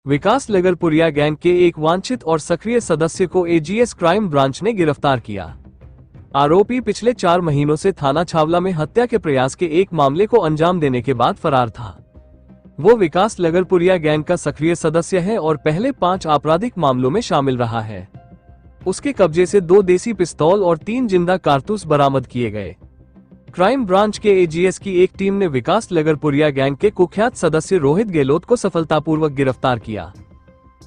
विकास Lagarpuria gang के एक वांछित और सक्रिय सदस्य को एजीएस क्राइम ब्रांच ने गिरफ्तार किया। आरोपी पिछले 4 महीनों से थाना छावला में हत्या के प्रयास के एक मामले को अंजाम देने के बाद फरार था। वो विकास लगरपुरिया गैंग का सक्रिय सदस्य है और पहले 5 आपराधिक मामलों में शामिल रहा है। उसके कब्जे से 2 देसी पिस्तौल और 3 जिंदा कारतूस बरामद किए गए। क्राइम ब्रांच के एजीएस की एक टीम ने विकास लगरपुरिया गैंग के कुख्यात सदस्य रोहित गहलोत को सफलतापूर्वक गिरफ्तार किया।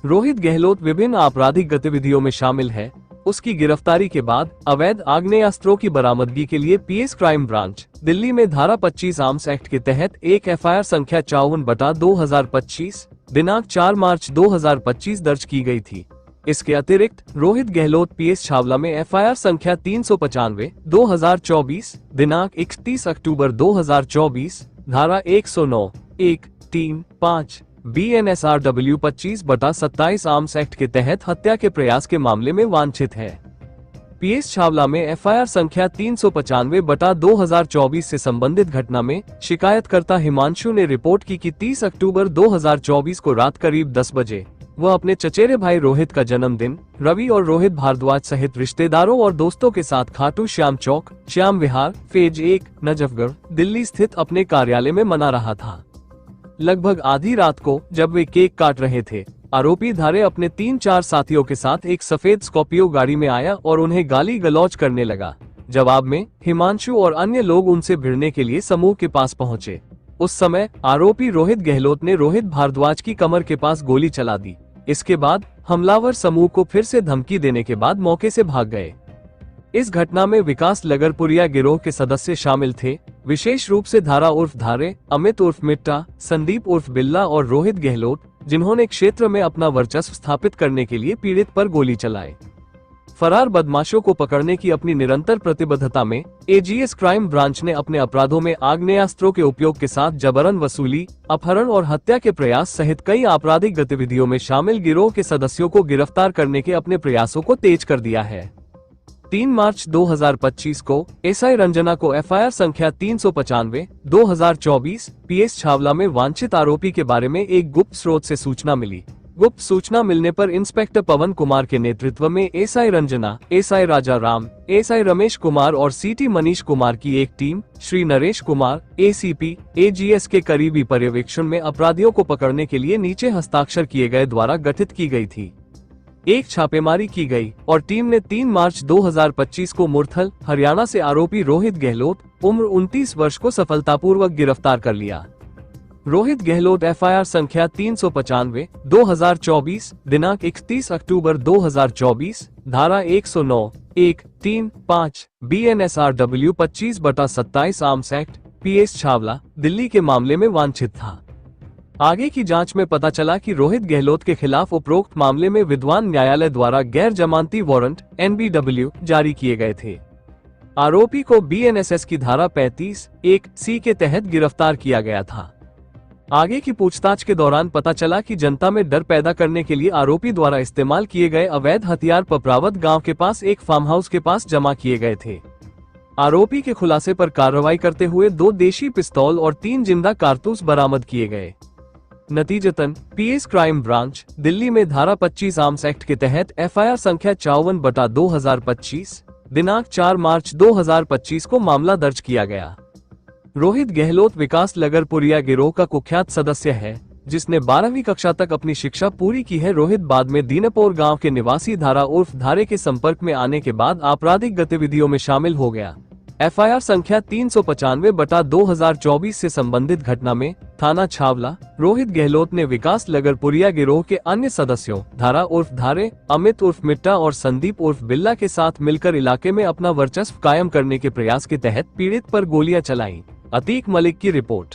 रोहित गहलोत विभिन्न आपराधिक गतिविधियों में शामिल है। उसकी गिरफ्तारी के बाद अवैध आग्नेयास्त्रों की बरामदगी के लिए पीएस क्राइम ब्रांच दिल्ली में धारा 25 आर्म्स एक्ट के तहत एक एफआईआर संख्या 54/2025 दिनांक 4 मार्च 2025 दर्ज की गई थी। इसके अतिरिक्त रोहित गहलोत पीएस छावला में एफआईआर संख्या 395/2024 दिनांक 31 अक्टूबर 2024 धारा 109, 1, 3, 5 BNSRW 25/27 आर्म्स एक्ट के तहत हत्या के प्रयास के मामले में वांछित है। पीएस छावला में एफआईआर संख्या 395/2024 से संबंधित घटना में शिकायतकर्ता हिमांशु ने रिपोर्ट की कि 30 अक्टूबर 2024 को रात करीब 10 बजे वह अपने चचेरे भाई रोहित का जन्मदिन रवि और रोहित भारद्वाज सहित रिश्तेदारों और दोस्तों के साथ खाटू श्याम चौक, श्याम विहार, फेज 1, नजफगढ़, दिल्ली स्थित अपने कार्यालय में मना रहा था। लगभग आधी रात को जब वे केक काट रहे थे, आरोपी धारे अपने 3-4 साथियों के साथ एक सफेद स्कॉर्पियो गाड़ी में आया और उन्हें गाली गलौज करने लगा। जवाब में हिमांशु और अन्य लोग उनसे भिड़ने के लिए समूह के पास पहुंचे। उस समय आरोपी रोहित गहलोत ने रोहित भारद्वाज की कमर के पास गोली चला दी। इसके बाद हमलावर समूह को फिर से धमकी देने के बाद मौके से भाग गए। इस घटना में विकास लगरपुरिया गिरोह के सदस्य शामिल थे, विशेष रूप से धारा उर्फ धारे, अमित उर्फ मिट्टा, संदीप उर्फ बिल्ला और रोहित गहलोत, जिन्होंने क्षेत्र में अपना वर्चस्व स्थापित करने के लिए पीड़ित पर गोली चलाई। फरार बदमाशों को पकड़ने की अपनी निरंतर प्रतिबद्धता में एजीएस क्राइम ब्रांच ने अपने अपराधों में आग्नेयास्त्रों के उपयोग के साथ जबरन वसूली, अपहरण और हत्या के प्रयास सहित कई आपराधिक गतिविधियों में शामिल गिरोह के सदस्यों को गिरफ्तार करने के अपने प्रयासों को तेज कर दिया है। 3 मार्च 2025 को एसआई रंजना को एफआईआर संख्या 395/2024 पीएस छावला में वांछित आरोपी के बारे में एक गुप्त स्रोत से सूचना मिली। गुप्त सूचना मिलने पर इंस्पेक्टर पवन कुमार के नेतृत्व में एसआई रंजना, एसआई राजा राम, एसआई रमेश कुमार और सीटी मनीष कुमार की एक team Shri Naresh Kumar, ACP, AGS के करीबी पर्यवेक्षण में अपराधियों को पकड़ने के लिए नीचे हस्ताक्षर किए गए द्वारा गठित की गई थी। एक छापेमारी की गई और टीम ने 3 मार्च 2025 को मुरथल, हरियाणा से आरोपी रोहित गहलोत, उम्र 29 वर्ष को सफलतापूर्वक गिरफ्तार कर लिया। रोहित गहलोत एफआईआर संख्या 395/2024 दिनांक 31 अक्टूबर 2024 धारा 109, 1, 3, 5 BNSRW 25/27 arms act PS Chhawla Delhi के मामले में वांछित था। आगे की जांच में पता चला कि रोहित गहलोत के खिलाफ उपरोक्त मामले में विद्वान न्यायालय द्वारा गैर जमानती वारंट NBW जारी किए गए थे। आरोपी को BNSS की धारा 35(1)(c) के तहत गिरफ्तार किया गया था। आगे की पूछताछ के दौरान पता चला कि जनता में डर पैदा करने के लिए आरोपी द्वारा इस्तेमाल किए गए अवैध हथियार पपरावत गांव के पास एक फार्म हाउस के पास जमा किए गए थे। आरोपी के खुलासे पर कार्रवाई करते हुए 2 देशी पिस्तौल और 3 जिंदा कारतूस बरामद किए गए। नतीजतन पीएस क्राइम ब्रांच दिल्ली में धारा 25 आर्म्स एक्ट के तहत एफआईआर संख्या 54/2025 दिनांक 4 मार्च 2025 को मामला दर्ज किया गया। रोहित गहलोत विकास लगरपुरिया गिरोह का कुख्यात सदस्य है, जिसने 12वीं कक्षा तक अपनी शिक्षा पूरी की है। रोहित बाद में दीनापुर गांव के निवासी धारा उर्फ धारे के संपर्क में आने के बाद आपराधिक गतिविधियों में शामिल हो गया। एफआईआर संख्या 395/2024 से संबंधित घटना में थाना छावला रोहित गहलोत ने विकास लगरपुरिया गिरोह के अन्य सदस्यों धारा उर्फ धारे, अमित उर्फ मिट्टा और संदीप उर्फ बिल्ला के साथ मिलकर इलाके में अपना वर्चस्व कायम करने के प्रयास के तहत पीड़ित पर गोलियां चलाईं। अतीक मलिक की रिपोर्ट।